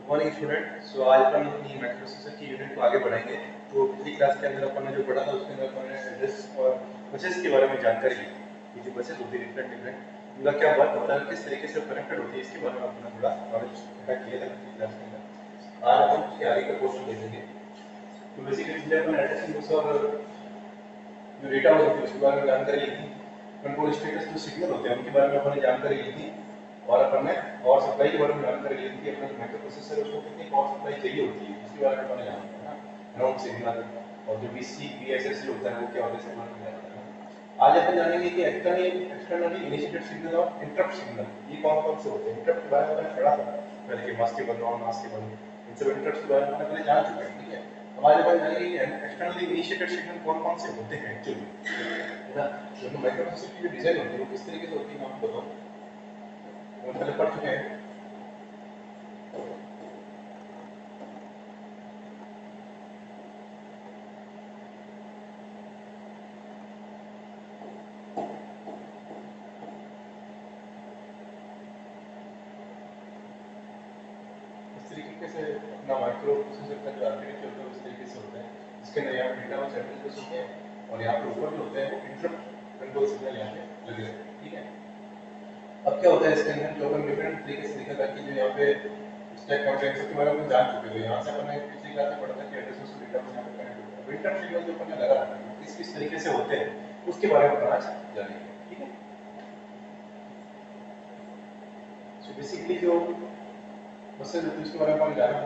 Morning student. सो आज अपन अपनी microprocessor की यूनिट को आगे बढ़ाएंगे। तो पिछली क्लास के अंदर अपन ने जो पढ़ा था उसके अंदर अपन ने एड्रेस और बसेस के बारे में जानकारी ली कि जो बसेस होती है डिफरेंट उनका क्या वर्क होता है, किस तरीके से कनेक्टेड होती है, इसके बारे में अपना थोड़ा नॉलेज इकट्ठा किया था पिछली क्लास के अंदर। आज अपन उसके आगे का क्वेश्चन देखेंगे। तो बेसिकली पिछले अपन एड्रेसिंग बस और जो डेटा होती है उसके बारे में जानकारी ली थी। कंट्रोल स्टेटस जो सिग्नल होते हैं उनके बारे में अपन ने जानकारी ली थी और अपन ने पावर सप्लाई के बारे में जानकारी ली थी। अपना माइक्रो प्रोसेसर है उसको कितनी पावर सप्लाई चाहिए होती है उसके बारे में अपन ने जाना है ना। ग्राउंड सिग्नल और जो बीसी बीएसएस होता है वो क्या होता है इसके बारे में जाना है। आज अपन जानेंगे कि एक्सटर्नली इनिशिएटेड सिग्नल और इंटरप्ट सिग्नल ये कौन कौन से होते हैं। इंटरप्ट के बारे में अपन पढ़ा था पहले कि मास्केबल नॉन मास्केबल इन सब इंटरप्ट के बारे में अपन पहले जान चुके हैं। ठीक है, अब आज अपन जानेंगे कि एक्सटर्नली इनिशिएटेड सिग्नल कौन कौन से होते हैं एक्चुअली, है ना। जो माइक्रो प्रोसेसर की जो डिजाइन होती है वो किस तरीके से होती है मैं आपको बताऊं। वो पहले पढ़ चुके हैं। इस तरीके से अपना माइक्रो प्रोसेसर का जो आर्किटेक्चर होता है उस तरीके से होता है। इसके अंदर यहाँ डेटा और एड्रेस बस होते हैं और यहाँ पे ऊपर जो होते हैं वो इंटरप्ट कंट्रोल सिग्नल यहाँ पे लगे रहते हैं। ठीक है, अब क्या होता है इसके अंदर जो अपन डिफरेंट तरीके से देखा था कि जो यहाँ पे स्टैक कॉन्टेक्स्ट के बारे में जान चुके थे। यहाँ से अपन ने पिछली क्लास में पढ़ा था कि एड्रेस बस डेटा को यहाँ पे कनेक्ट होता है। इंटरप्ट सिग्नल जो अपन ने लगा रखा है किस किस तरीके से होते हैं उसके बारे में अपन आज जानेंगे। ठीक है, सो बेसिकली जो बसेस होती है उसके बारे में अपन जाना।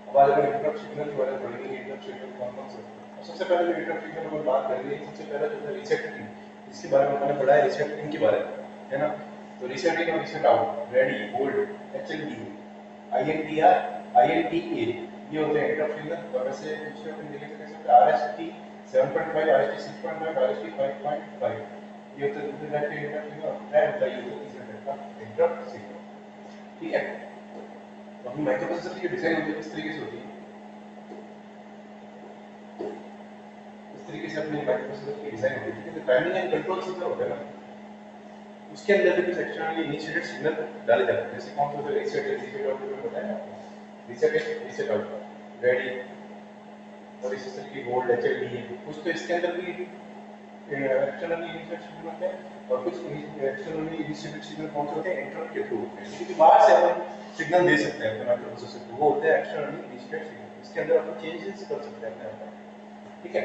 अब आज अपन इंटरप्ट सिग्नल के बारे में पढ़ेंगे। इंटरप्ट सिग्नल कौन कौन से होते हैं। सबसे पहले जो इंटरप्ट सिग्नल अपन बात करेंगे सबसे पहले जो है रीसेट इन, इसके बारे में अपन ने पढ़ा है रीसेट इन के बारे में, है ना। तो रीसेट इन और reset out, ready, hold, HLD, आईएनटीआर, आईएनटीए ये होते हैं इंटरप्ट सिग्नल। और वैसे दूसरे अपन देख सकते हैं आरएसटी 7.5, आरएसटी 6.5, आरएसटी 5.5 ये होते हैं दूसरे टाइप के इंटरप्ट सिग्नल। और क्या होता है ये तीसरे टाइप का इंटरप्ट सिग्नल। ठीक है, तो अपनी माइक्रोप्रोसेसर की डिजाइन होती है किस तरीके से होती है, इस तरीके से अपनी माइक्रोप्रोसेसर की डिजाइन होती है। तो टाइमिंग एंड कंट्रोल सिग्नल होता है ना, उसके अंदर भी कुछ एक्सटर्नली इनिशिएटेड सिग्नल डाले जाते हैं। जैसे कौन सा होता है रीसेट रीसेट आउट में बताया ना, रीसेट रीसेट आउट, रेडी और इस तरह की होल्ड एचएलडी कुछ तो इसके अंदर भी एक्सटर्नली इनिशिएटेड सिग्नल होते हैं और कुछ एक्सटर्नली इनिशिएटेड सिग्नल कौन से होते हैं इंटरप्ट के थ्रू होते हैं। क्योंकि बाहर से अपन सिग्नल दे सकते हैं अपने माइक्रोप्रोसेसर को, वो होते हैं एक्सटर्नली इनिशिएटेड सिग्नल। इसके अंदर अपन चेंजेस कर सकते हैं अपने आप। ठीक है,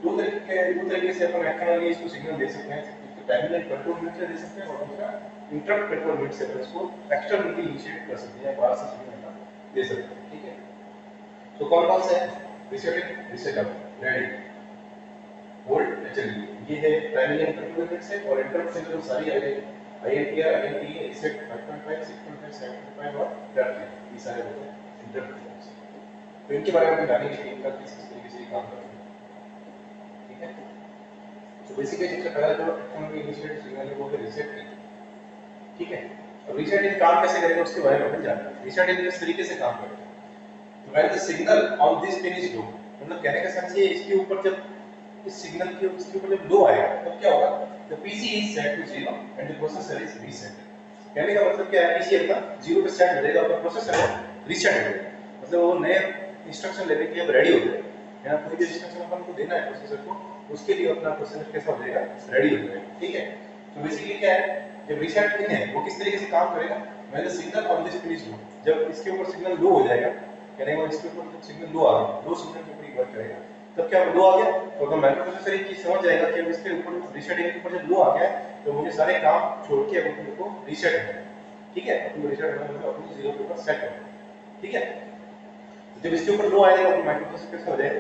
दो तरीके से अपन एक्सटर्नली इसको सिग्नल दे सकते हैं। टाइमिंग एंड कंट्रोल यूनिट से दे सकते हैं और दूसरा इंटरप्ट कंट्रोल यूनिट से इसको एक्सटर्नली इनिशिएट कर सकते हैं, बाहर से सिग्नल दे सकते हैं। ठीक है, तो कौन कौन से हैं reset in, reset out, ready, hold, HLD ये है टाइमिंग एंड कंट्रोल यूनिट से। और इंटरप्ट सिग्नल सारी आ गई आईएनटीआर, आईएनटीए, रीसेट 5.5, 6.5, 7.5 और इंटरप्ट ये सारे होते हैं इंटरप्ट सिग्नल्स। तो इनके बारे में हम जानेंगे कि इनका किस तरीके से काम करते हैं। ठीक है, तो बेसिकली सबसे पहला जो एक्सटर्नली इनिशिएटेड सिग्नल है वो है रीसेट इन। ठीक है, अब रीसेट इन काम कैसे करेगा उसके बारे में अपन जानते हैं। रीसेट इन किस तरीके से काम करता है। तो when the signal on this pin is low, मतलब कहने का सेंस ये इसके ऊपर जब इस सिग्नल के इसके ऊपर जब लो आएगा तब क्या होगा, the PC is set to 0 and the processor is reset. कहने का मतलब क्या है, पीसी अपना 0 पे सेट हो जाएगा और प्रोसेसर रीसेट हो जाएगा। मतलब वो नए इंस्ट्रक्शन लेने के लिए अब रेडी हो जाएगा। यहाँ कोई भी इंस्ट्रक्शन अपन को देना है प्रोसेसर को उसके लिए अपना प्रोसेसर कैसा हो जाएगा, रेडी हो जाएगा। ठीक है, तो बेसिकली क्या है जब रीसेट पिन है वो किस तरीके से काम करेगा, when the signal on this pin is low, जब इसके ऊपर सिग्नल लो हो जाएगा, कहने का इसके ऊपर जब सिग्नल लो आ गया, लो सिग्नल के ऊपर वर्क करेगा तब क्या लो आ गया, तो अगर माइक्रोप्रोसेसर एक चीज समझ जाएगा कि अब इसके ऊपर रीसेट के ऊपर जब लो आ गया तो मुझे सारे काम छोड़ के अब अपने को रीसेट करना है। ठीक है, अपने रीसेट करना मतलब अपने 0 के ऊपर सेट करना है। ठीक है, जब इसके ऊपर लो आएगा तो माइक्रोप्रोसेसर कैसा हो जाएगा,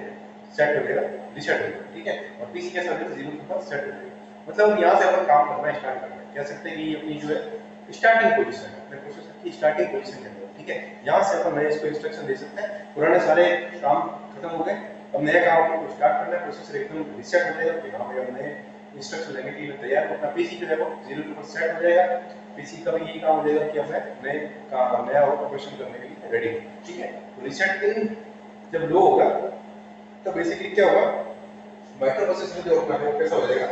सेट हो जाएगा, रीसेट हो जाएगा। ठीक है, और पीसी कैसा हो जाएगा, 0 के ऊपर सेट हो जाएगा। मतलब यहां से अपन काम करना स्टार्ट करना है, कह सकते हैं कि अपनी जो है स्टार्टिंग पोजीशन है अपने प्रोसेसर की, स्टार्टिंग पोजीशन है। ठीक है, यहां से अपन नए इसको इंस्ट्रक्शन दे सकते हैं। पुराने सारे काम खत्म हो गए, अब नया काम अपन को स्टार्ट करना है। प्रोसेसर एकदम रीसेट हो जाएगा, यहां पे हम नए इंस्ट्रक्शन लेने के लिए तैयार हो। अपना पीसी जो है वो 0 के ऊपर सेट हो जाएगा। पीसी का भी यही काम हो जाएगा कि अब मैं नया ऑपरेशन करने के लिए रेडी हूं। ठीक है, तो रीसेट पिन जब लो होगा तो बेसिकली क्या होगा, माइक्रोप्रोसेसर जो होगा वो कैसा हो जाएगा,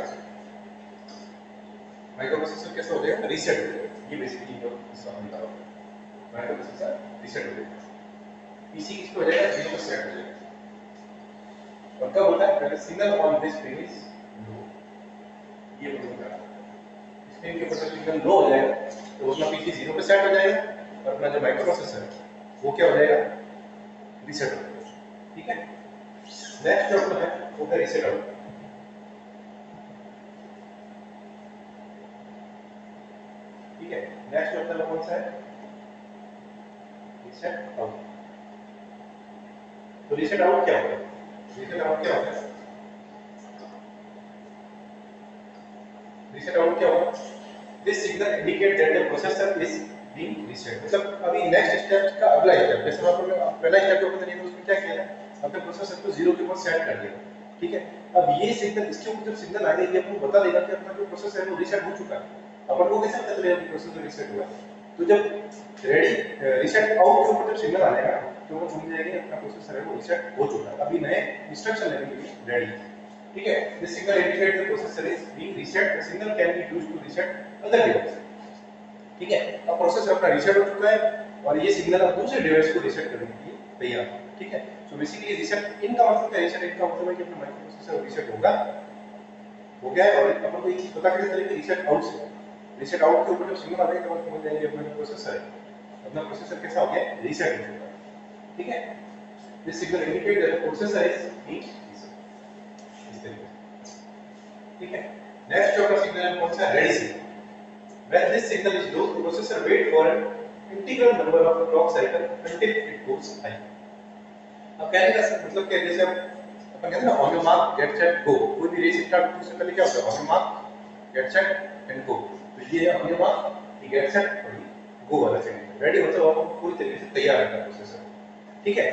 माइक्रोप्रोसेसर कैसा हो जाएगा, रीसेट हो जाएगा। ये बेसिकली जो इसका मतलब है। माइक्रो प्रोसेसर रीसेट हो जाएगा। पीसी किस पे हो जाएगा, 0 पे सेट हो जाएगा। और कब होता है, पहले signal on this pin is low, ये होता है इस पिन के ऊपर जब सिग्नल लो हो जाएगा तो अपना पीसी 0 पे सेट हो जाएगा और अपना जो माइक्रो प्रोसेसर है वो क्या हो जाएगा, रीसेट हो जाएगा। ठीक है, नेक्स्ट जो अपना है वो है रीसेट आउट। ठीक है, नेक्स्ट जो अपना कौन सा है, रीसेट आउट। तो रीसेट आउट क्या होता है, रीसेट आउट क्या होता है, रीसेट आउट क्या होगा, this signal indicate that the processor is being reset. मतलब अभी नेक्स्ट स्टेप का अगला स्टेप, जैसे आपने पहला स्टेप जो पता नहीं था उसमें क्या किया है, अपने प्रोसेसर को 0 के ऊपर सेट कर दिया। ठीक है, अब ये सिग्नल इसके ऊपर जब सिग्नल आएगा ये आपको बता देगा कि अपना जो प्रोसेसर है वो रीसेट हो चुका है। अपन को कैसे पता चलेगा कि प्रोसेसर रीसेट हुआ है, तो जब रेडी रीसेट आउट के ऊपर जब सिग्नल आएगा तो वो समझ जाएंगे अपना प्रोसेसर है वो रीसेट हो चुका है, अभी नए इंस्ट्रक्शन लेने के लिए रेडी। ठीक है, this signal indicate the processor is being reset, the signal can be used to reset other device. ठीक है, अब प्रोसेसर अपना रीसेट हो चुका है और ये सिग्नल अब दूसरे डिवाइस को रीसेट करने के लिए तैयार है। ठीक है, सो बेसिकली रीसेट इन का मतलब क्या, रीसेट इन का मतलब है कि अपना माइक्रो प्रोसेसर रीसेट होगा, हो गया है। और अपन को एक चीज पता कैसे चलेगी, रीसेट आउट से। रीसेट आउट के ऊपर जब सिग्नल आ जाएगा तो समझ जाएंगे अपना जो प्रोसेसर है, अपना प्रोसेसर कैसा हो गया, रीसेट हो चुका है। ठीक है, this signal indicate that the processor is being reset, इस तरीके से। ठीक है, नेक्स्ट जो अपना सिग्नल है कौन सा, ready signal. When this signal is low, the processor wait for an integral number of clock cycle until it goes high. अब कहने का मतलब क्या है, जैसे अपन कहते हैं ना on your mark get set go, कोई भी रेस स्टार्ट होने से पहले क्या होता है, on your mark get set and go. तो ये है ऑन योर मार्क, ये गेट सेट और ये गो वाला सेकंड। रेडी मतलब आपको पूरी तरीके से तैयार रखना है प्रोसेसर। ठीक है,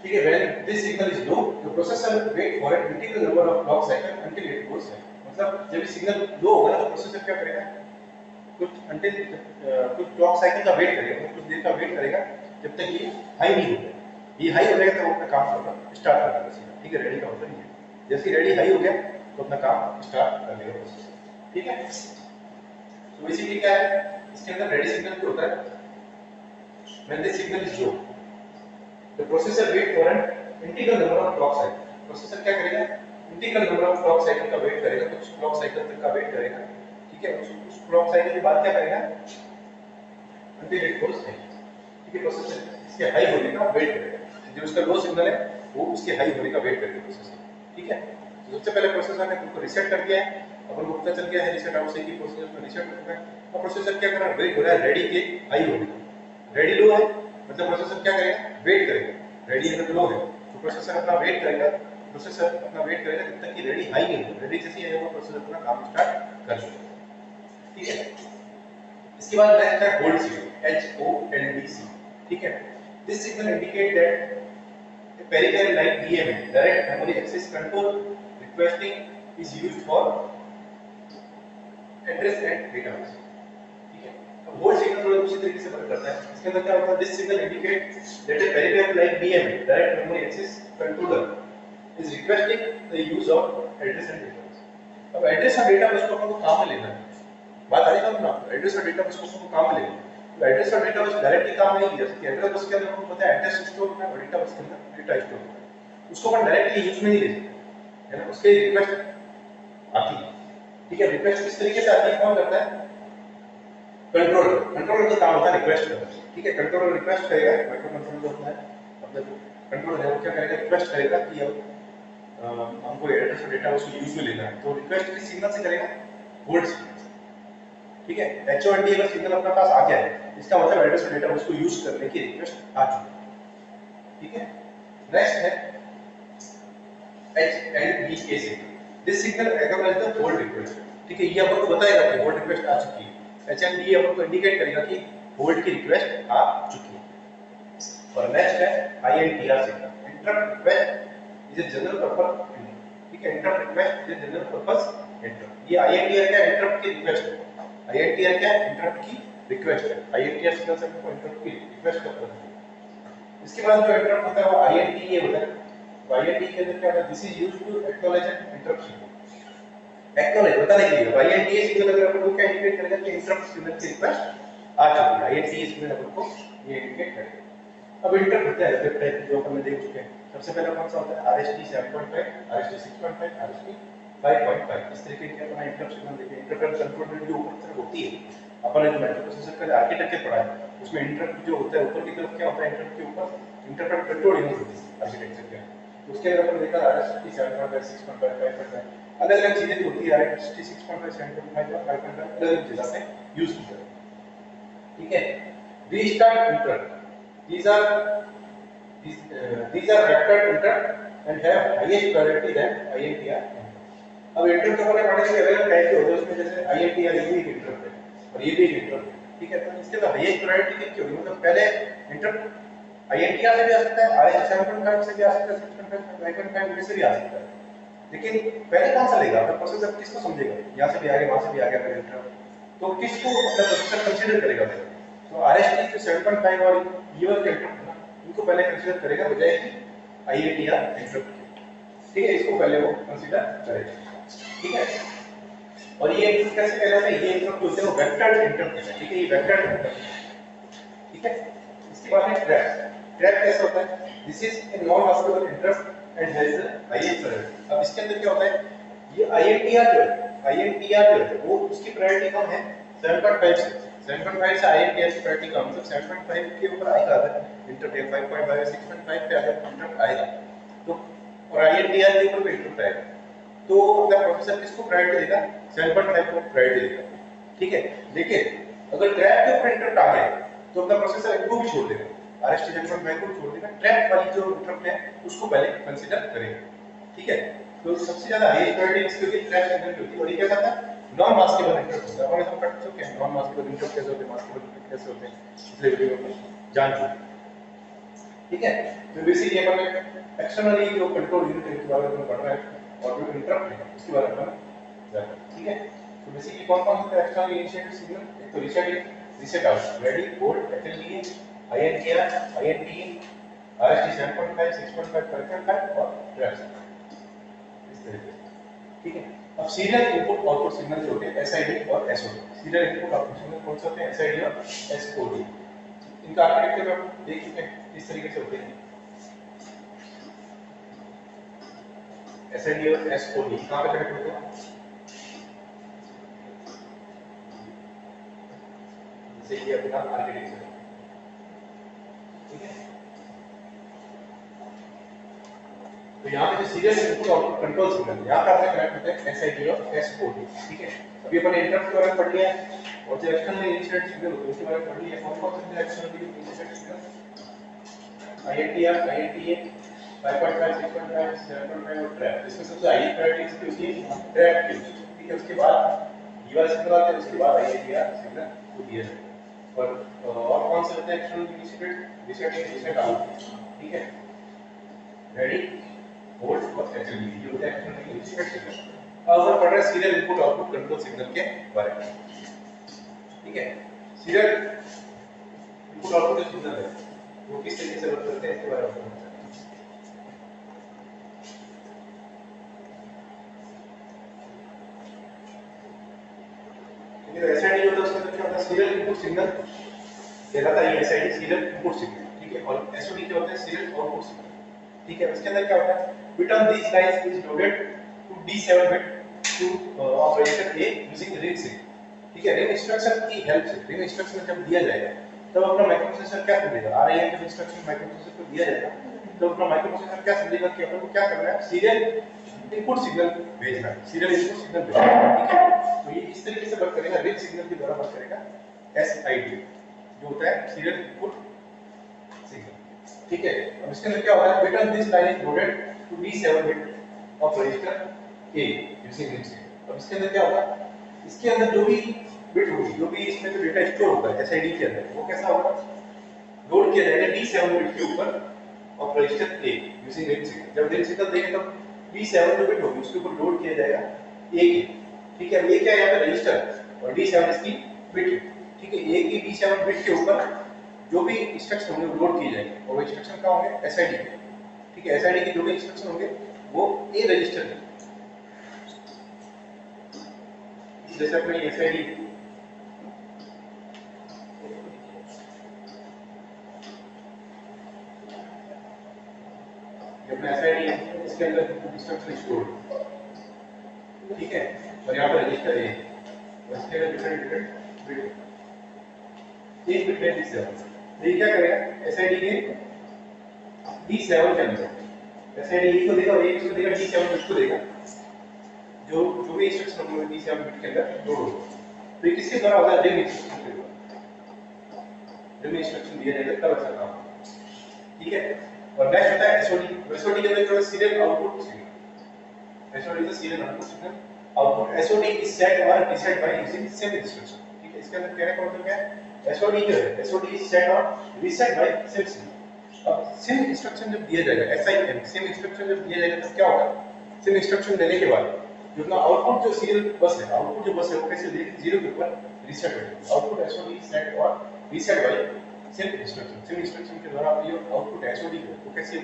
ठीक है, when this signal is low, the processor wait for an integral number of clock cycle until it goes high. मतलब जब सिग्नल लो होगा तो प्रोसेसर क्या करेगा, कुछ अंटिल कुछ क्लॉक साइकिल का वेट करेगा, कुछ देर का वेट करेगा जब तक ये हाई नहीं होगा। ये हाई हो जाएगा तो वो अपना काम करना स्टार्ट कर देगा सीधा। ठीक है, रेडी का मतलब ये, जैसे रेडी हाई हो गया तो अपना काम स्टार्ट कर देगा प्रोसेसर। ठीक है, तो बेसिकली क्या है इसके अंदर, रेडी सिग्नल क्या होता है, when this signal is low the processor wait for an integral number of clock cycle। Processor क्या करेगा, integral number of clock cycle का वेट करेगा, कुछ क्लॉक साइकिल तक का वेट करेगा। ठीक है, उस क्लॉक साइकिल के बाद क्या करेगा, until it goes high। ठीक है, प्रोसेसर इसके हाई होने का वेट करेगा, जो उसका लो सिग्नल है वो उसके हाई होने का वेट करेगा प्रोसेसर। ठीक है, तो सबसे पहले प्रोसेसर ने खुद को रीसेट कर दिया है, अपन को पता चल गया है रीसेट आउट से कि प्रोसेसर का रीसेट हो चुका है। अब प्रोसेसर क्या कर रहा है, वेट हो रहा है रेडी के हाई होने का। रेडी लो है मतलब प्रोसेसर क्या करेगा, वेट करेगा। रेडी अगर लो है तो प्रोसेसर अपना वेट करेगा, प्रोसेसर अपना वेट करेगा जब तक कि रेडी हाई नहीं हो। रेडी जैसे ही आएगा प्रोसेसर अपना काम स्टार्ट कर देगा। ठीक है, इसके बाद नेक्स्ट है होल्ड सिग्नल, HOLD। ठीक है, this signal indicate that a peripheral like DMA, direct memory access control requesting is used for address and data bus। ठीक है, अब होल्ड सिग्नल थोड़ा दूसरी तरीके से वर्क करता है। इसके अंदर क्या होता है, this signal indicate that a peripheral like DMA, direct memory access controller is requesting the use of address and data bus। अब एड्रेस और डेटा बस को अपन को काम में लेना है, बात आ रही है ना, एड्रेस और डेटा बस को अपन को काम में लेना है। तो एड्रेस और डेटा बस डायरेक्टली काम में नहीं लिया सकती। एड्रेस बस के अंदर हमको पता है एड्रेस स्टोर होता है और डेटा बस के अंदर डेटा स्टोर होता है, उसको अपन डायरेक्टली यूज में नहीं ले सकते, है ना, उसके रिक्वेस्ट आती है। ठीक है, रिक्वेस्ट किस तरीके से आती है, कौन करता है, कंट्रोलर। कंट्रोलर का काम होता है रिक्वेस्ट करना। ठीक है, कंट्रोलर रिक्वेस्ट करेगा, माइक्रो कंट्रोलर जो होता है अपना जो कंट्रोलर है वो क्या करेगा, रिक्वेस्ट करेगा कि अब हमको एड्रेस और डेटा उसको यूज में लेना है। तो रिक्वेस्ट किस सिग्नल से करेगा, होल्ड सिग्नल से। ठीक है, HOLD अगर सिग्नल अपने पास आ गया है इसका मतलब एड्रेस और डेटा उसको यूज करने की रिक्वेस्ट आ चुकी है। ठीक है, नेक्स्ट है HLDA signal, this signal acknowledge the hold request. ठीक है, ये आपको बताएगा कि होल्ड रिक्वेस्ट आ चुकी है। HLDA आपको इंडिकेट करेगा कि होल्ड की रिक्वेस्ट आ चुकी है। और नेक्स्ट है INTR signal, interrupt request is a general purpose. ठीक है, interrupt request is a general purpose interrupt. ये INTR क्या, इंटरप्ट की रिक्वेस्ट है। INTR क्या है, इंटरप्ट की रिक्वेस्ट है। INTR सिग्नल से हमको इंटरप्ट की रिक्वेस्ट करना है। इसके बाद जो इंटरप्ट होता है वो INTA होता है। तो INTA के अंदर क्या होता है, this is used to acknowledge an interrupt signal. Acknowledge बताने के लिए INTA सिग्नल अगर अपन को क्या इंडिकेट करेगा कि इंटरप्ट सिग्नल की रिक्वेस्ट आ आ चुकी है, INT इसमें अपन को ये इंडिकेट करेगा। अब इंटरप्ट होता है वेब टाइप जो अपन ने देख चुके हैं। सबसे पहले कौन सा होता है RST 7.5, RST 6.5, RST 5.5। इस तरीके के अपना इंटरप्ट सिग्नल देखिए। इंटरप्ट कंट्रोल जो ऊपर की तरफ होती है, अपन ने जो माइक्रोप्रोसेसर का आर्किटेक्चर पढ़ा है उसमें इंटरप्ट जो होता है ऊपर की तरफ क्या होता है, इंटरप्ट के ऊपर इंटरप्ट कंट्रोल यूनिट होती है आर्किटेक्चर के। तो उसके अंदर अपन देखा RST 7.5, 6.5, 5.5 अलग-अलग चीजें जो होती है। RST 6.5, 7.5 और 5.5 अलग-अलग जगह पे यूज की जाती है। ठीक है। Restart interrupt, these are these are vectored interrupt and have highest priority than INTR interrupt। अब इंटरप्ट के बारे में पढ़ने के अलग टाइप के होते हैं, उसमें जैसे INTR ये भी एक इंटरप्ट है और ये भी एक इंटरप्ट है। ठीक है, तो इसके तो हाईएस्ट प्रायोरिटी किसकी होगी, मतलब पहले इंटरप्ट INTR से भी आ सकता है, RST 7.5 से भी आ सकता है, 6.5 5.5 में से भी आ सकता है। लेकिन पहले कौन सा लेगा, अपना प्रोसेसर किसको समझेगा, यहाँ से भी आ गया वहां से भी आ गया इंटरप्ट, तो किसको अपना प्रोसेसर कंसीडर करेगा पहले। तो RST जो 7.5 और ये वाला इंटरप्ट है ना, इनको पहले कंसीडर करेगा बजाय कि INTR इंटरप्ट के। ठीक है, इसको पहले वो कंसीडर करेगा। ठीक है, और ये इंटरप्ट कैसे कहलाता है, ये इंटरप्ट होते हैं वेक्टर्ड इंटरप्ट है। ठीक है, ये वेक्टर्ड इंटरप्ट। ठीक है, इसके बाद में ट्रैप। ट्रैप कैसे होता है, this is a non maskable interrupt and has the highest priority. अब इसके अंदर क्या होता है, ये INTR जो है वो उसकी प्रायोरिटी कम है 7.5 से। 7.5 से INTR की प्रायोरिटी कम, मतलब 7.5 के ऊपर आएगा इंटरप्ट, 5.5 6.5 पे आगे इंटरप्ट आएगा, तो और INTR के ऊपर भी इंटरप्ट आएगा, तो अपना प्रोसेसर किसको प्रायोरिटी देगा, 7.5 को प्रायोरिटी देगा। ठीक है, लेकिन अगर ट्रैप के ऊपर इंटरप्ट आ गया तो अपना प्रोसेसर इनको भी छोड़ देगा, RST 7.5 को छोड़ देगा, ट्रैप वाली जो इंटरप्ट है उसको पहले कंसीडर करेगा। ठीक है, तो सबसे ज्यादा हाईएस्ट प्रायोरिटी इसके लिए ट्रैप सिग्नल की होती है, और ये क्या कहता है, नॉन मास्केबल इंटरप्ट होता है। और हम पढ़ चुके हैं नॉन मास्केबल इंटरप्ट कैसे होते हैं, मास्केबल इंटरप्ट कैसे होते हैं, पिछले वीडियो में जान चुके हैं। ठीक है, तो बेसिकली अपन ने एक्सटर्नली जो कंट्रोल यूनिट है उसके बारे में पढ़ रहे हैं, और जो इंटरप्ट है उसके बारे में जाना है। ठीक है, तो बेसिकली कौन कौन से एक्सटर्नल इनिशिएटेड सिग्नल, एक तो reset in, reset out, ready, hold, FLDA, INTR, INTA, RST 7.5, 6.5, 5.5 और ट्रैप इस तरीके से। ठीक है, अब सीरियल इनपुट आउटपुट सिग्नल जो होते हैं SID और SOD। Serial input output signal कौन से होते हैं, SID और SOD। इनका आर्किटेक्चर हम देख चुके हैं किस तरीके से होते हैं। SID और SOD कहां पे कनेक्ट होते हैं, जैसे ये अपना आर्किटेक्चर। ठीक है, तो यहाँ पे जो serial input output control signal यहाँ पे अपने कनेक्ट होते हैं SID और SOD। ठीक है, अभी अपन इंटरप्ट के बारे में पढ़ लिया है, और जो एक्सटर्नल इनिशिएटेड सिग्नल होते हैं उसके बारे में पढ़ लिया है। कौन कौन से external initiated signal, INTR, INTA, 5.5, 6.5, 7.5 और ट्रैप। इसमें सबसे हाई प्रायोरिटी इसकी होती है ट्रैप की। ठीक है, उसके बाद ये वाला सिग्नल आता है, उसके बाद INTR सिग्नल को दिया जाता है। और कौन से होते हैं external initiated, reset in, reset out. ठीक है, रेडी, होल्ड और FLDA, ये होते हैं एक्सटर्नल इनिशिएटेड सिग्नल। अब हम पढ़ रहे हैं serial input output control signal के बारे में। ठीक है, सीरियल इनपुट आउटपुट जो सिग्नल है वो किस तरीके से वर्क करते हैं इसके बारे में बताना चाहते हैं। ठीक है, SID जो होता है उसके अंदर क्या होता है, सीरियल इनपुट सिग्नल कहलाता है, ये SID सीरियल इनपुट सिग्नल। ठीक है, और SOD क्या होता है, सीरियल आउटपुट सिग्नल। ठीक है, उसके अंदर क्या होता है, bit on these lines is loaded to D7 bit to operator A using ring signal। ठीक है, रिंग इंस्ट्रक्शन की हेल्प से, रिंग इंस्ट्रक्शन जब दिया जाएगा तब अपना माइक्रोप्रोसेसर क्या समझेगा, RIM जब इंस्ट्रक्शन माइक्रोप्रोसेसर को दिया जाएगा तो अपना माइक्रोप्रोसेसर क्या समझेगा कि अपन को क्या करना है, सीरियल इनपुट सिग्नल भेजना है, सीरियल इनपुट सिग्नल भेजना है। ठीक है, तो ये इस तरीके से वर्क करेगा, रिंग सिग्नल के द्वारा वर्क करेगा SID जो होता है सीरियल इनपुट सिग्नल। ठीक है, अब इसके अंदर क्या होता है, bit on this line is loaded to D7 bit of register A using ring signal. अब इसके अंदर क्या होगा, इसके अंदर जो भी बिट होगी, जो भी इसमें जो डेटा स्टोर होगा SID के अंदर, वो कैसा होगा, लोड किया जाएगा D7 बिट के ऊपर of register A using ring signal. जब रिंग सिग्नल देंगे तब D7 जो बिट होगी उसके ऊपर लोड किया जाएगा A के। ठीक है, अब ये क्या है, यहाँ पे रजिस्टर और D7 इसकी बिट है। ठीक है, A की D7 बिट के ऊपर जो भी इंस्ट्रक्शन होंगे वो लोड किए जाएंगे, और वो इंस्ट्रक्शन क्या होंगे, SID के। ठीक है, SID के जो भी इंस्ट्रक्शन होंगे वो A रजिस्टर में, जैसे अपने SID ये अपना एसआईडी है, इसके अंदर इंस्ट्रक्शन स्टोर, ठीक है, और यहाँ पर रजिस्टर है, और इसके अंदर डिफरेंट डिफरेंट बिट, एक बिट है D7, तो ये क्या करेगा एसआईडी के D7 के अंदर एसआईडी को देगा और एक इसको देगा D7 बिट को देगा, जो जो भी इंस्ट्रक्शन होगा D7 बिट के अंदर लोड होगा। तो ये किसके द्वारा होगा? रिंग इंस्ट्रक्शन के द्वारा, रिंग इंस्ट्रक्शन दिया जाएगा तब ऐसा काम, ठीक है। और नेक्स्ट होता है एसओडी, एसओडी के अंदर क्या होता है? Serial output signal, SOD is serial output signal, output SOD is set और reset by using same instruction, ठीक है। इसके अंदर कहने का मतलब क्या है? एसओडी जो है एसओडी इज सेट और रीसेट बाय सेम सिग्नल। अब सिम इंस्ट्रक्शन जब दिया जाएगा, एसआईएम सिम इंस्ट्रक्शन जब दिया जाएगा तो क्या होगा? सिम इंस्ट्रक्शन देने के बाद जो अपना आउटपुट जो सीरियल बस है, आउटपुट जो बस है वो कैसे देगी? 0 के ऊपर रीसेट होगी। आउटपुट एसओडी इज सेट और reset bye SIM instruction, SIM instruction के द्वारा ये आउटपुट एसओडी है वो कैसे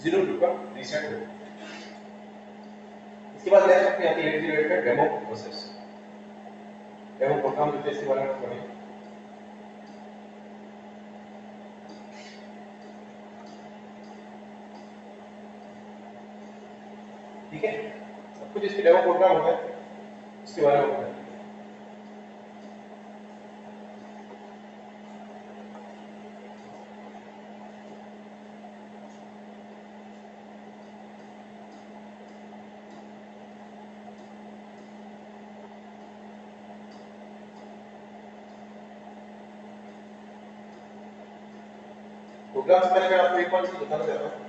0 के ऊपर रीसेट होगी। इसके बाद नेक्स्ट अपने आती है 8088 का डेमो प्रोसेस, डेमो प्रोग्राम जो है इसके बारे में पढ़ेंगे। ठीक है, सब कुछ इसके डेमो प्रोग्राम होता है, इसके बारे में पढ़ेंगे। प्रोग्राम से पहले मैं आपको एक और चीज बताना चाहता हूँ।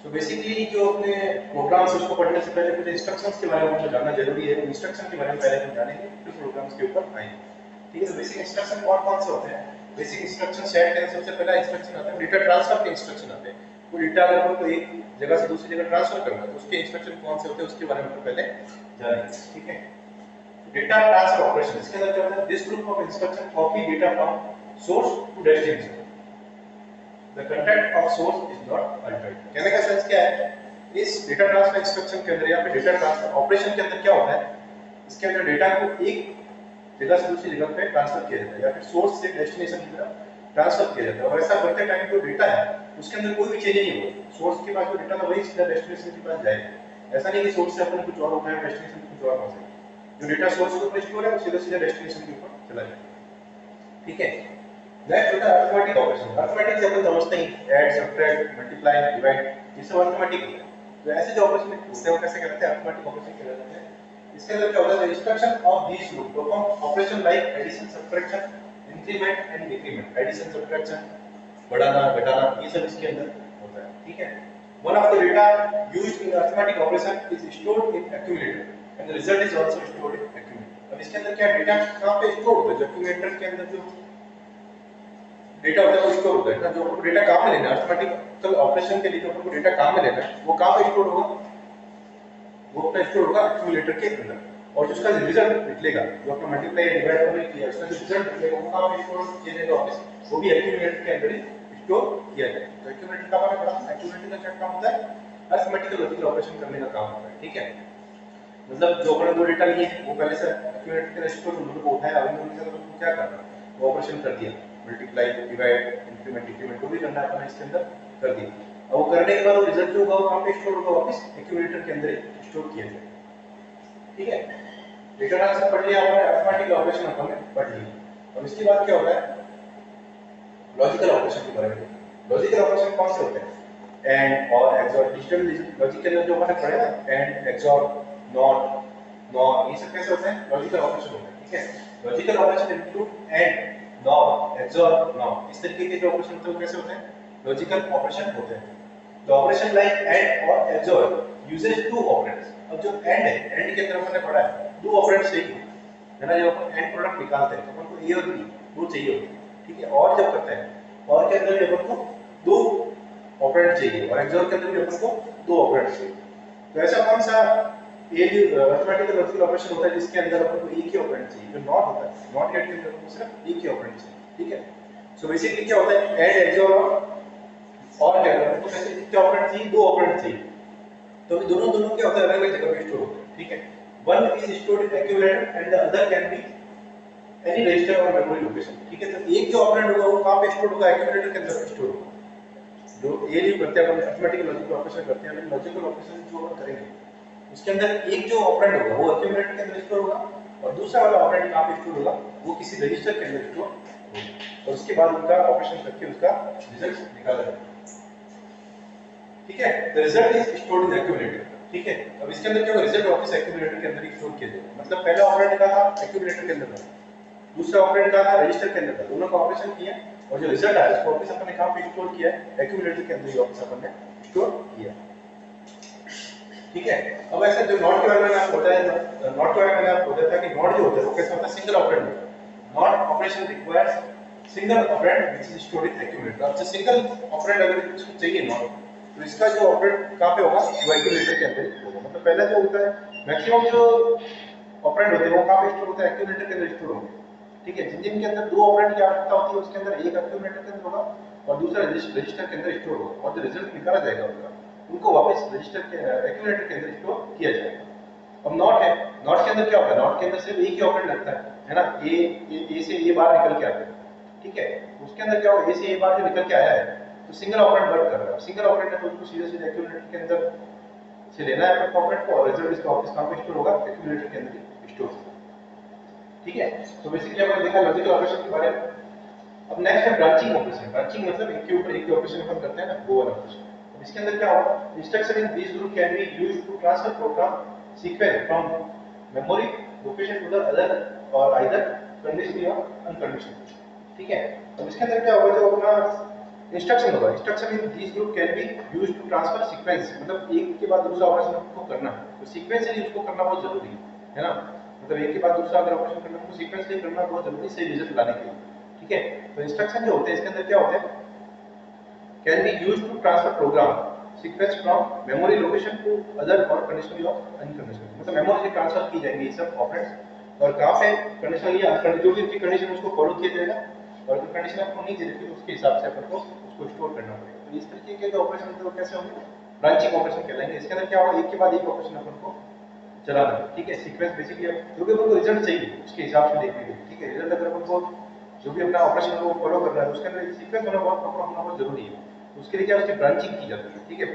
तो बेसिकली जो अपने प्रोग्राम्स उसको पढ़ने से पहले कुछ इंस्ट्रक्शंस के बारे में हमको जानना जरूरी है। इंस्ट्रक्शन के बारे में पहले हम जानेंगे, फिर प्रोग्राम्स के ऊपर आएंगे, ठीक है। तो बेसिक इंस्ट्रक्शन कौन कौन से होते हैं? बेसिक इंस्ट्रक्शन सेट है, सबसे पहला इंस्ट्रक्शन आता है डेटा ट्रांसफर के इंस्ट्रक्शन आते हैं। वो डेटा अगर हमको एक जगह से दूसरी जगह ट्रांसफर करना है तो उसके इंस्ट्रक्शन कौन से होते हैं उसके बारे में पहले जानेंगे, ठीक है। डेटा ट्रांसफर ऑपरेशन, इसके अंदर क्या होता है? This group of instruction copy data from source to destination, the content of source is not altered. कहने का सेंस क्या है? इस डेटा ट्रांसफर इंस्ट्रक्शन के अंदर या फिर डेटा ट्रांसफर ऑपरेशन के अंदर क्या होता है? इसके अंदर डेटा को एक जगह से दूसरी जगह पे ट्रांसफर किया जाता है या फिर सोर्स से डेस्टिनेशन की तरफ ट्रांसफर किया जाता है। और ऐसा करते टाइम जो डेटा है उसके अंदर कोई भी चेंज नहीं होगा, सोर्स के पास जो डेटा था वही सीधा डेस्टिनेशन के पास जाएगा। ऐसा नहीं कि सोर्स से अपन कुछ और उठाए डेस्टिनेशन पे कुछ और पहुंचे, जो डेटा सोर्स के ऊपर स्टोर है वो सीधा सीधा डेस्टिनेशन के ऊपर चला जाएगा, ठीक है। नेक्स्ट होता है अरिथमेटिक ऑपरेशन। अरिथमेटिक से अपन समझते हैं ऐड, सब्ट्रैक्ट, मल्टीप्लाई, डिवाइड, ये सब अरिथमेटिक होता है। तो ऐसे जो ऑपरेशन होते हैं वो कैसे कहलाते हैं? अरिथमेटिक ऑपरेशन कहलाते हैं। इसके अंदर क्या होता है? Instruction of these group perform operation like addition, subtraction, increment and decrement. Addition, subtraction, बढ़ाना, घटाना, ये सब इसके अंदर होता है, ठीक है। One of the data used in arithmetic operation is stored in accumulator and the result is also stored in accumulator. अब इसके अंदर क्या डेटा कहां पे स्टोर होता है? जो एक्यूमुलेटर के अंदर जो डेटा होता है वो स्टोर होता है ना। जो आपको डेटा कहां पे लेना है अरिथमेटिकल ऑपरेशन के लिए, जो आपको डेटा कहां पे लेना है वो कहां पे स्टोर होगा? वो अपना स्टोर होगा एक्यूमुलेटर के अंदर। और जो उसका रिजल्ट निकलेगा, जो आपने मल्टीप्लाई डिवाइड करने किया उसका जो रिजल्ट निकलेगा वो कहां पे स्टोर किया जाएगा? वापस वो भी एक्यूमुलेटर के अंदर ही स्टोर किया जाएगा। तो एक्यूमुलेटर का हमारा पढ़ा, एक्यूमुलेटर का क्या काम होता है? अरिथमेटिकल लॉजिकल ऑपरेशन करने का काम होता है, ठीक है। मतलब जो अपने दो डेटा लिए वो पहले से एक्यूमुलेटर के अंदर स्टोर, उनको उठाया और उनके अंदर उनको क्या करना, वो ऑपरेशन कर दिया, मल्टीप्लाई, डिवाइड, इंक्रीमेंट, डिक्रीमेंट जो भी करना है अपने इसके अंदर कर दिया। अब वो करने के बाद वो रिजल्ट जो होगा वो कहां पे स्टोर होगा? वापस एक्यूमुलेटर के अंदर ही स्टोर किया जाएगा, ठीक है। डेटा ट्रांसफर पढ़ लिया हमने, अरिथमेटिक ऑपरेशन हमने पढ़ लिया। अब इसके बाद क्या होता है? लॉजिकल ऑपरेशन के बारे में। लॉजिकल ऑपरेशन कौन से होते हैं? एंड, और, एक्सऑर। डिजिटल लॉजिकल जो हमने पढ़ा है ना, एंड, एक्सऑर, नॉट, नॉर, ये सब कैसे होते हैं? लॉजिकल ऑपरेशन होते हैं, ठीक है। Logical operation include and, nor, XOR, not, इस तरीके के जो ऑपरेशन होते हैं वो कैसे होते हैं? लॉजिकल ऑपरेशन होते हैं। द ऑपरेशन लाइक एंड और एक्सऑर यूजेस टू ऑपरेंड्स। अब जो एंड है, एंड के अंदर हमने पढ़ा है दो ऑपरेंड्स चाहिए, है ना। जब अपन एंड प्रोडक्ट निकालते हैं तो अपन को ए और बी दो चाहिए होते हैं, ठीक है। और जब करते हैं और के अंदर भी अपन को दो ऑपरेंड चाहिए और एक्सऑर के अंदर भी अपन को दो ऑपरेंड चाहिए। तो ऐसा कौन सा अरिथमेटिकल लॉजिकल ऑपरेशन होता है जिसके अंदर अपन को एक ही ऑपरेंड चाहिए? जो नॉट होता है, नॉट गेट के अंदर अपन को सिर्फ एक ही ऑपरेंड चाहिए, ठीक है। सो बेसिकली क्या होता है? एंड, एक्सऑर और के अंदर अपन को कैसे कितने ऑपरेंड चाहिए? दो ऑपरेंड चाहिए। तो अभी दोनों क्या होता है? अलग अलग जगह पे स्टोर होते हैं। ठीक है। One is stored in accumulator and the other can be any register और मेमोरी लोकेशन, ठीक है। तो एक जो ऑपरेंड होगा वो कहां पे स्टोर होगा, एक्यूमुलेटर के अंदर स्टोर होगा। जो ये जो करते हैं अपन अरिथमेटिक लॉजिकल ऑपरेशन करते हैं, लॉजिकल ऑपरेशन जो अपन करेंगे उसके अंदर एक जो ऑपरेंड होगा वो एक्यूमुलेटर के अंदर स्टोर होगा और दूसरा वाला ऑपरेंड कहां पे स्टोर होगा, वो किसी रजिस्टर के अंदर स्टोर होगा और उसके बाद उनका ऑपरेशन करके उसका रिजल्ट निकाला जाएगा, ठीक है। The result is stored in accumulator, ठीक है। अब इसके अंदर क्या होगा, रिजल्ट वापस एक्यूमुलेटर के अंदर ही स्टोर किया जाएगा। मतलब पहला ऑपरेंड का था एक्यूमुलेटर के अंदर था, दूसरा ऑपरेंड का था रजिस्टर के अंदर था, दोनों का ऑपरेशन किया और जो रिजल्ट आया उसको वापस अपन ने कहां पे स्टोर किया है, एक्यूमुलेटर के अंदर ही वापस अपन ने स्टोर किया, ठीक है। अब ऐसा जो नॉट के बारे में आपको बताया, नॉट के बारे में मैंने आपको बताया था कि नॉट जो होता है वो कैसे होता है, सिंगल ऑपरेंड होता है। Not operation requires single operand which is stored in accumulator. अब जो सिंगल ऑपरेंड अगर इसको चाहिए नॉट, तो इसका जो ऑपरेंड कहां पे होगा, वो एक्यूमुलेटर के अंदर होगा। मतलब पहला जो होता है मैक्सिमम जो ऑपरेंड होते हैं वो कहां पे स्टोर होता है, एक्यूमुलेटर के अंदर स्टोर होंगे, ठीक है। जिन के अंदर दो ऑपरेंड की आवश्यकता होती है उसके अंदर एक एक्यूमुलेटर के अंदर होगा और दूसरा रजिस्टर के अंदर स्टोर होगा और जो रिजल्ट निकाला जाएगा उनका उनको वापस रजिस्टर के एक्यूमुलेटर के अंदर स्टोर किया जाएगा। अब नॉट है, नॉट के अंदर क्या होता है, नॉट के अंदर सिर्फ एक ही ऑपरेंड लगता है ना, ए से ए बार निकल के आता है, ठीक है। उसके अंदर क्या होगा, ए से ए बार जो निकल के आया है तो सिंगल ऑपरेंड वर्क कर रहा है। सिंगल ऑपरेंड है तो उसको सीधे सीधे एक्यूमुलेटर के अंदर से लेना है ऑपरेंड को और रिजल्ट इसका वापस कहां पे स्टोर होगा, एक्यूमुलेटर के अंदर ही स्टोर होगा, ठीक है। तो बेसिकली अपन देखा लॉजिकल ऑपरेशन के बारे में। अब नेक्स्ट है ब्रांचिंग ऑपरेशन। ब्रांचिंग मतलब एक के ऊपर एक ऑपरेशन अपन करते हैं ना, वो वाला ऑपरेशन। अब इसके अंदर क्या होगा, instruction in this group can be used to transfer program sequence from memory location to the other और आइदर कंडीशनली और अनकंडीशनली, ठीक है। अब इसके अंदर क्या होगा, जो अपना इंस्ट्रक्शन होगा, instruction in this group can be used to transfer sequence, मतलब एक के बाद दूसरा ऑपरेशन आपको करना है तो सीक्वेंशियली उसको करना बहुत जरूरी है ना। मतलब एक के बाद दूसरा अगर ऑपरेशन करना है तो सीक्वेंशियली करना बहुत जरूरी है सही रिजल्ट लाने के लिए, ठीक है। तो इंस्ट्रक्शन जो होते हैं इसके अंदर क्या होते हैं, can be used to transfer program sequence from memory location to other और कंडीशनली और अनकंडीशनली, मतलब मेमोरी से ट्रांसफर की जाएंगी ये सब ऑपरेंड्स और कहां पे कंडीशनली या अनकंडीशनली, जो भी उसकी कंडीशन उसको फॉलो किया जाएगा और जो कंडीशन आपको नहीं दे रखी तो उसके हिसाब से अपन को उसको स्टोर करना पड़ेगा। तो इस तरीके के जो ऑपरेशन होते हैं वो कैसे होंगे, ब्रांचिंग ऑपरेशन कहलाएंगे। इसके अंदर क्या होगा, एक के बाद एक ऑपरेशन अपन को चलाना है, ठीक है। सीक्वेंस बेसिकली जो भी अपन को रिजल्ट चाहिए उसके हिसाब से देखने के लिए, ठीक है। रिजल्ट अगर अपन को जो भी अपना ऑपरेशन को फॉलो करना है उसके अंदर सीक्वेंस होना बहुत प्रॉपर होना बहुत जरूरी है। तो उसके लिए क्या उसकी ब्रांचिंग की जाती है, ठीक है।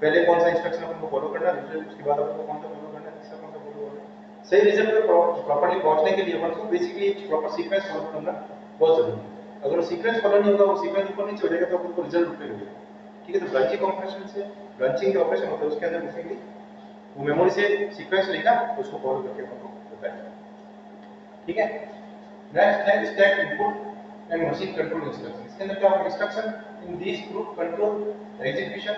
पहले कौन सा इंस्ट्रक्शन अपन को फॉलो करना है, दूसरे उसके बाद अपन को कौन सा फॉलो करना है, तीसरा कौन सा फॉलो करना है। सही रिजल्ट पे प्रॉपर्ली पहुंचने के लिए अपन को बेसिकली एक प्रॉपर सीक्वेंस फॉलो करना बहुत जरूरी है। अगर वो सीक्वेंस फॉलो नहीं होगा, वो सीक्वेंस ऊपर नीचे हो जाएगा तो अपन को रिजल्ट उल्टे मिलेगा, ठीक है। तो ब्रांचिंग ऑपरेशन से ब्रांचिंग जो ऑपरेशन होता है उसके अंदर बेसिकली वो मेमोरी से सीक्वेंस लेगा उसको फॉलो करके अपन को बताएगा, ठीक है। नेक्स्ट है stack input and machine control instruction. इसके अंदर क्या होगा, instruction in this group control execution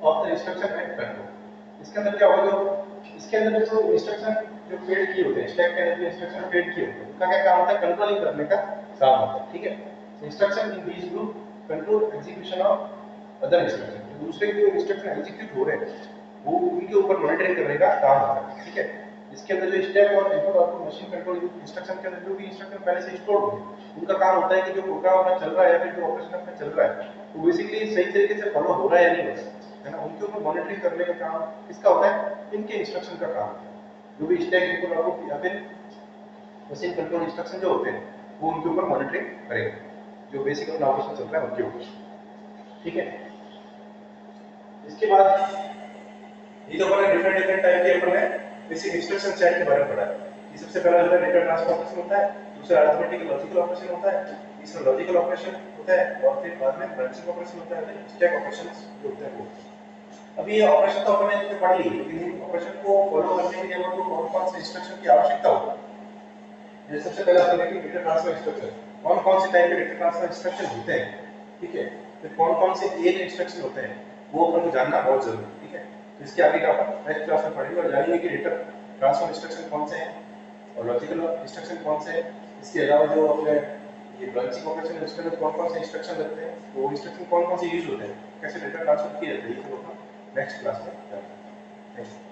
of the instruction and control. इसके अंदर क्या होगा, जो इसके अंदर जो इंस्ट्रक्शन जो फेड किए होते हैं, स्टैक के अंदर जो इंस्ट्रक्शन फेड किए होते हैं उनका क्या काम होता है, कंट्रोलिंग करने का काम होता है, ठीक है। Instruction in this group control execution of other instruction, जो दूसरे जो इंस्ट्रक्शन एग्जीक्यूट हो रहे हैं वो उनके ऊपर मॉनिटरिंग करने का काम होता है, ठीक है। इसके अंदर जो स्टैक और input output machine control instruction के अंदर जो भी इंस्ट्रक्शन पहले से स्टोर होते हैं उनका काम होता है कि जो प्रोग्राम अपना चल रहा है या फिर जो ऑपरेशन अपना चल रहा है वो बेसिकली सही तरीके से फॉलो हो रहा है या नहीं हो रहा है ना, उनके ऊपर मॉनिटरिंग करने का काम किसका होता है, इनके इंस्ट्रक्शन का काम होता है। जो भी स्टैक इनपुट आउटपुट या फिर मशीन कंट्रोल इंस्ट्रक्शन जो होते हैं वो उनके ऊपर मॉनिटरिंग करेंगे, जो बेसिक अपना ऑपरेशन चल रहा है उनके ऊपर, ठीक है। इसके बाद ये तो अपन डिफरेंट डिफरेंट टाइप के अपन ने बेसिक इंस्ट्रक्शन सेट के बारे में पढ़ा है कि सबसे पहला जो है डेटा ट्रांसफर ऑपरेशन होता है, दूसरा अरिथमेटिक लॉजिकल ऑपरेशन होता है, तीसरा लॉजिकल ऑपरेशन होता है और फिर बाद में ब्रांचिंग ऑपरेशन होता है, स्टैक ऑपरेशंस जो होते हैं वो। अभी ये ऑपरेशन तो अपन ने पढ़ ली, लेकिन इन ऑपरेशन को फॉलो करने के लिए अपन को कौन-कौन से इंस्ट्रक्शन की आवश्यकता होती है। जैसे सबसे पहले अपन देखेंगे डेटा ट्रांसफर इंस्ट्रक्शन, कौन-कौन से टाइप के डेटा ट्रांसफर इंस्ट्रक्शन होते हैं, ठीक है। फिर कौन-कौन से एज इंस्ट्रक्शन होते हैं वो अपन को जानना बहुत जरूरी है, ठीक है। तो इसके आगे का अपन नेक्स्ट क्लास में पढ़ेंगे और जानेंगे कि डेटा ट्रांसफर इंस्ट्रक्शन कौन से हैं और लॉजिकल इंस्ट्रक्शन कौन से हैं। इसके अलावा जो अपने ये ब्रांचिंग ऑपरेशन है उसके अंदर कौन-कौन से इंस्ट्रक्शन लगते हैं, वो इंस्ट्रक्शन कौन-कौन से यूज होते हैं, कैसे डेटा ट्रांसफर किया जाता है, ये सब अपन नेक्स्ट क्लास में जानेंगे। Thank you.